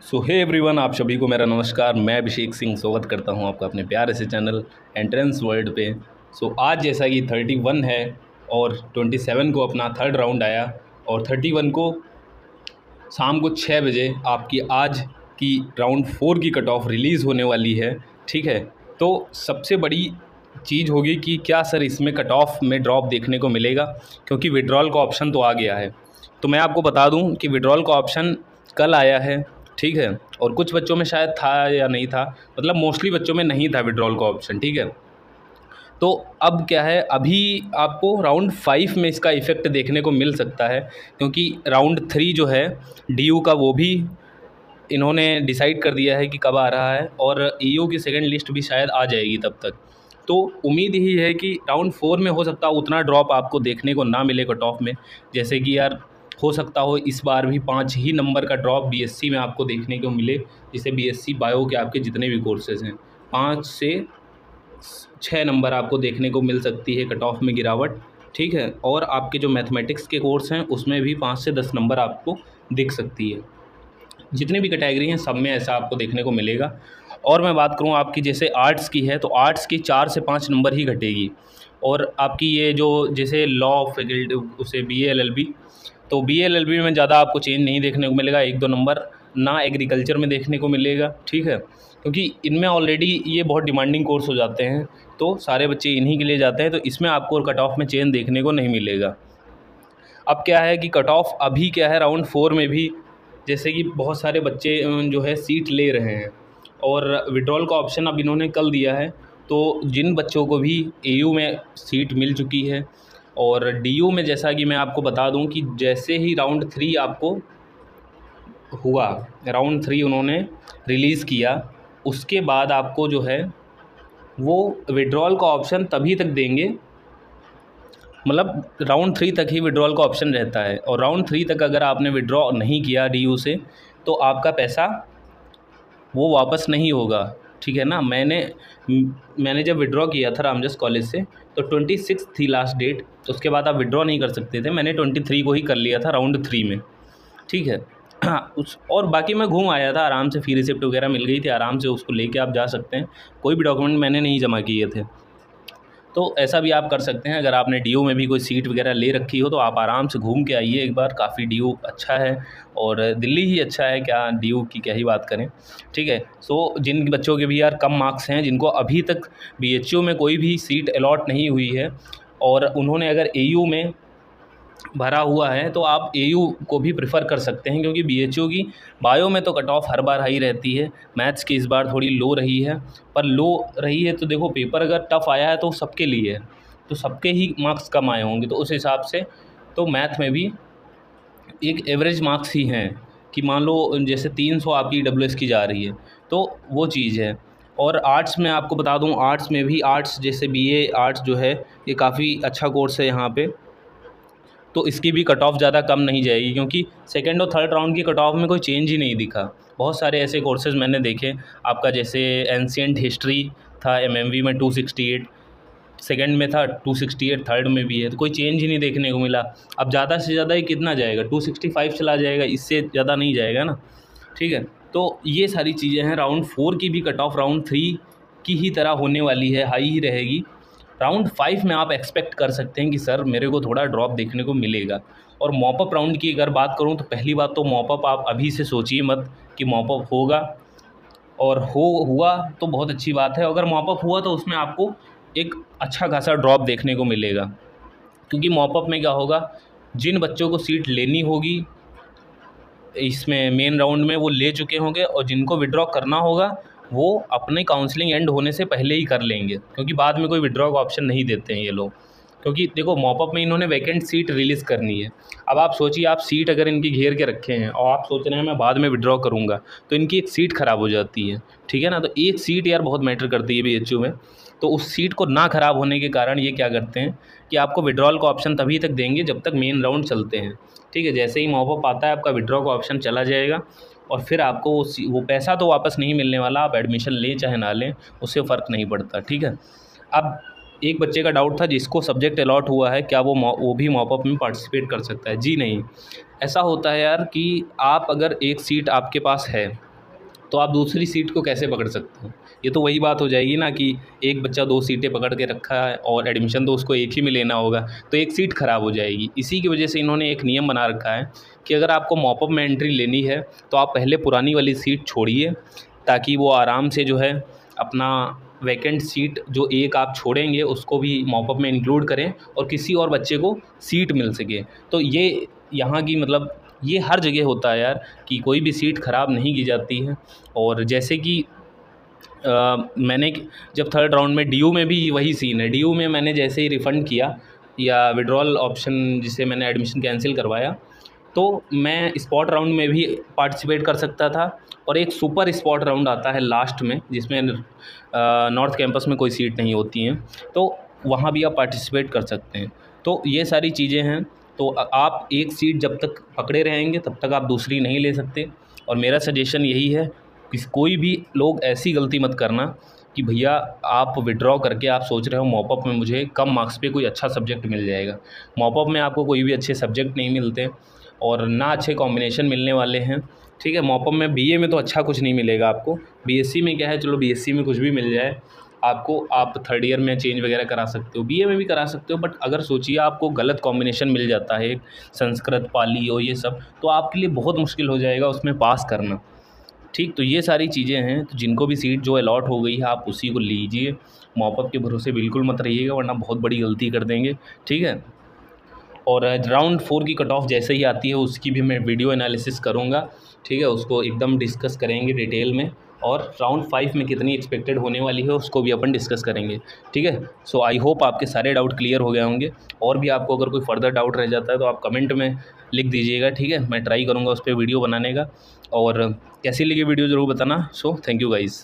सो hey everyone, आप सभी को मेरा नमस्कार। मैं अभिषेक सिंह स्वागत करता हूं आपका अपने प्यारे से चैनल एंट्रेंस वर्ल्ड पे। आज जैसा कि 31 है और 27 को अपना थर्ड राउंड आया और 31 को शाम को 6 बजे आपकी आज की राउंड 4 की कट ऑफ रिलीज़ होने वाली है। ठीक है, तो सबसे बड़ी चीज़ होगी कि क्या सर इसमें कट ऑफ में ड्रॉप देखने को मिलेगा, क्योंकि विड्रॉल का ऑप्शन तो आ गया है। तो मैं आपको बता दूं कि विड्रॉल का ऑप्शन कल आया है। ठीक है, और कुछ बच्चों में शायद था या नहीं था, मतलब मोस्टली बच्चों में नहीं था विड्रॉल का ऑप्शन। ठीक है, तो अब क्या है, अभी आपको राउंड 5 में इसका इफ़ेक्ट देखने को मिल सकता है, क्योंकि राउंड 3 जो है डीयू का वो भी इन्होंने डिसाइड कर दिया है कि कब आ रहा है, और ईयू की सेकंड लिस्ट भी शायद आ जाएगी तब तक। तो उम्मीद यही है कि राउंड 4 में हो सकता है उतना ड्रॉप आपको देखने को ना मिले कट ऑफ में। जैसे कि यार हो सकता हो इस बार भी 5 ही नंबर का ड्रॉप बीएससी में आपको देखने को मिले। जैसे बीएससी बायो के आपके जितने भी कोर्सेज़ हैं, 5 से 6 नंबर आपको देखने को मिल सकती है कट ऑफ में गिरावट। ठीक है, और आपके जो मैथमेटिक्स के कोर्स हैं उसमें भी 5 से 10 नंबर आपको दिख सकती है। जितनी भी कैटेगरी हैं सब में ऐसा आपको देखने को मिलेगा। और मैं बात करूँ आपकी जैसे आर्ट्स की है, तो आर्ट्स की 4 से 5 नंबर ही घटेगी। और आपकी ये जो जैसे लॉ फैकल्टी उसे बीए एलएलबी, तो बीए एलएलबी में ज़्यादा आपको चेंज नहीं देखने को मिलेगा, 1-2 नंबर ना एग्रीकल्चर में देखने को मिलेगा। ठीक है, क्योंकि इनमें ऑलरेडी ये बहुत डिमांडिंग कोर्स हो जाते हैं, तो सारे बच्चे इन्हीं के लिए जाते हैं, तो इसमें आपको कट ऑफ में चेंज देखने को नहीं मिलेगा। अब क्या है कि कट ऑफ अभी क्या है राउंड 4 में भी, जैसे कि बहुत सारे बच्चे जो है सीट ले रहे हैं, और विड्रॉल का ऑप्शन अब इन्होंने कल दिया है। तो जिन बच्चों को भी एयू में सीट मिल चुकी है और डीयू में, जैसा कि मैं आपको बता दूं कि जैसे ही राउंड 3 आपको हुआ, राउंड 3 उन्होंने रिलीज़ किया, उसके बाद आपको जो है वो विड्रॉल का ऑप्शन तभी तक देंगे, मतलब राउंड 3 तक ही विड्रॉल का ऑप्शन रहता है। और राउंड 3 तक अगर आपने विड्रॉ नहीं किया डीयू से, तो आपका पैसा वो वापस नहीं होगा। ठीक है ना, मैंने जब विड्रॉ किया था रामजस कॉलेज से, तो 26 थी लास्ट डेट, तो उसके बाद आप विड्रॉ नहीं कर सकते थे। मैंने 23 को ही कर लिया था राउंड 3 में। ठीक है, और बाकी मैं घूम आया था आराम से, फ़ी रिसिप्ट वगैरह मिल गई थी, आराम से उसको लेके आप जा सकते हैं। कोई भी डॉक्यूमेंट मैंने नहीं जमा किए थे। तो ऐसा भी आप कर सकते हैं, अगर आपने डीयू में भी कोई सीट वगैरह ले रखी हो तो आप आराम से घूम के आइए एक बार। काफ़ी डीयू अच्छा है, और दिल्ली ही अच्छा है, क्या डीयू की क्या ही बात करें। ठीक है, जिन बच्चों के भी यार कम मार्क्स हैं, जिनको अभी तक बीएचयू में कोई भी सीट अलॉट नहीं हुई है, और उन्होंने अगर एयू में भरा हुआ है, तो आप एयू को भी प्रेफर कर सकते हैं, क्योंकि बीएचयू की बायो में तो cut of her bar high रहती है। मैथ्स की इस बार थोड़ी लो रही है, पर लो रही है तो देखो पेपर अगर टफ़ आया है तो सबके लिए है, तो सबके ही मार्क्स कम आए होंगे, तो उस हिसाब से तो मैथ में भी एक एवरेज मार्क्स ही हैं, कि मान लो जैसे 300 आपकी डब्ल्यूएस की जा रही है, तो वो चीज़ है। और आर्ट्स में आपको बता दूं, आर्ट्स में भी, आर्ट्स जैसे बीए आर्ट्स जो है ये काफ़ी अच्छा कोर्स है यहाँ पे, तो इसकी भी कट ऑफ ज़्यादा कम नहीं जाएगी, क्योंकि सेकंड और थर्ड राउंड की कट ऑफ में कोई चेंज ही नहीं दिखा। बहुत सारे ऐसे कोर्सेज़ मैंने देखे, आपका जैसे एंशिएंट हिस्ट्री था एमएमवी में 268, सेकंड में था 268, थर्ड में भी है, तो कोई चेंज ही नहीं देखने को मिला। अब ज़्यादा से ज़्यादा ये कितना जाएगा, 265 चला जाएगा, इससे ज़्यादा नहीं जाएगा ना। ठीक है, तो ये सारी चीज़ें हैं। राउंड 4 की भी कट ऑफ राउंड 3 की ही तरह होने वाली है, हाई ही रहेगी। राउंड 5 में आप एक्सपेक्ट कर सकते हैं कि सर मेरे को थोड़ा ड्रॉप देखने को मिलेगा। और मॉपअप राउंड की अगर बात करूं, तो पहली बात तो मॉपअप आप अभी से सोचिए मत कि मॉपअप होगा, और हुआ तो बहुत अच्छी बात है। अगर मॉपअप हुआ तो उसमें आपको एक अच्छा खासा ड्रॉप देखने को मिलेगा, क्योंकि मॉपअप में क्या होगा, जिन बच्चों को सीट लेनी होगी इसमें मेन राउंड में वो ले चुके होंगे, और जिनको विड्रॉ करना होगा वो अपने काउंसलिंग एंड होने से पहले ही कर लेंगे, क्योंकि बाद में कोई विड्रॉ का ऑप्शन नहीं देते हैं ये लोग। क्योंकि देखो मॉपअप में इन्होंने वैकेंट सीट रिलीज़ करनी है। अब आप सोचिए, आप सीट अगर इनकी घेर के रखे हैं और आप सोच रहे हैं मैं बाद में विड्रॉ करूँगा, तो इनकी एक सीट ख़राब हो जाती है। ठीक है ना, तो एक सीट यार बहुत मैटर करती है बीएचयू में। तो उस सीट को ना ख़राब होने के कारण ये क्या करते हैं कि आपको विड्रॉल का ऑप्शन तभी तक देंगे जब तक मेन राउंड चलते हैं। ठीक है, जैसे ही मॉपअप आता है आपका विड्रॉ का ऑप्शन चला जाएगा, और फिर आपको वो पैसा तो वापस नहीं मिलने वाला, आप एडमिशन लें चाहे ना लें उससे फ़र्क नहीं पड़ता। ठीक है, अब एक बच्चे का डाउट था जिसको सब्जेक्ट अलॉट हुआ है, क्या वो भी मॉपअप में पार्टिसिपेट कर सकता है? जी नहीं, ऐसा होता है यार कि आप अगर एक सीट आपके पास है तो आप दूसरी सीट को कैसे पकड़ सकते हो? ये तो वही बात हो जाएगी ना कि एक बच्चा 2 सीटें पकड़ के रखा है और एडमिशन तो उसको एक ही में लेना होगा, तो एक सीट ख़राब हो जाएगी। इसी की वजह से इन्होंने एक नियम बना रखा है कि अगर आपको मॉपअप में एंट्री लेनी है तो आप पहले पुरानी वाली सीट छोड़िए, ताकि वो आराम से जो है अपना वैकेंट सीट जो एक आप छोड़ेंगे उसको भी मॉपअप में इंक्लूड करें और किसी और बच्चे को सीट मिल सके। तो ये यहाँ की मतलब ये हर जगह होता है यार कि कोई भी सीट ख़राब नहीं की जाती है। और जैसे कि मैंने जब थर्ड राउंड में डीयू में भी वही सीन है। डीयू में मैंने जैसे ही रिफ़ंड किया या विड्रॉल ऑप्शन जिससे मैंने एडमिशन कैंसिल करवाया, तो मैं स्पॉट राउंड में भी पार्टिसिपेट कर सकता था और एक सुपर स्पॉट राउंड आता है लास्ट में जिसमें नॉर्थ कैंपस में कोई सीट नहीं होती हैं, तो वहाँ भी आप पार्टिसिपेट कर सकते हैं। तो ये सारी चीज़ें हैं। तो आप एक सीट जब तक पकड़े रहेंगे तब तक आप दूसरी नहीं ले सकते। और मेरा सजेशन यही है कि कोई भी लोग ऐसी गलती मत करना कि भैया आप विड्रॉ करके आप सोच रहे हो मॉपअप में मुझे कम मार्क्स पे कोई अच्छा सब्जेक्ट मिल जाएगा। मॉपअप में आपको कोई भी अच्छे सब्जेक्ट नहीं मिलते और ना अच्छे कॉम्बिनेशन मिलने वाले हैं। ठीक है, मॉपअप में बीए में तो अच्छा कुछ नहीं मिलेगा आपको। बीएससी में क्या है, चलो बीएससी में कुछ भी मिल जाए आपको, आप थर्ड ईयर में चेंज वगैरह करा सकते हो, बीए में भी करा सकते हो। बट अगर सोचिए आपको गलत कॉम्बिनेशन मिल जाता है, संस्कृत पाली और ये सब, तो आपके लिए बहुत मुश्किल हो जाएगा उसमें पास करना। ठीक, तो ये सारी चीज़ें हैं। तो जिनको भी सीट जो अलॉट हो गई है आप उसी को लीजिए, मॉपअप के भरोसे बिल्कुल मत रहिएगा वरना बहुत बड़ी गलती कर देंगे। ठीक है, और राउंड 4 की कट ऑफ जैसे ही आती है उसकी भी मैं वीडियो एनालिसिस करूँगा। ठीक है, उसको एकदम डिस्कस करेंगे डिटेल में, और राउंड 5 में कितनी एक्सपेक्टेड होने वाली है उसको भी अपन डिस्कस करेंगे। ठीक है, सो आई होप आपके सारे डाउट क्लियर हो गए होंगे। और भी आपको अगर कोई फर्दर डाउट रह जाता है तो आप कमेंट में लिख दीजिएगा। ठीक है, मैं ट्राई करूँगा उस पर वीडियो बनाने का। और कैसी लगी वीडियो ज़रूर बताना। So thank you guys.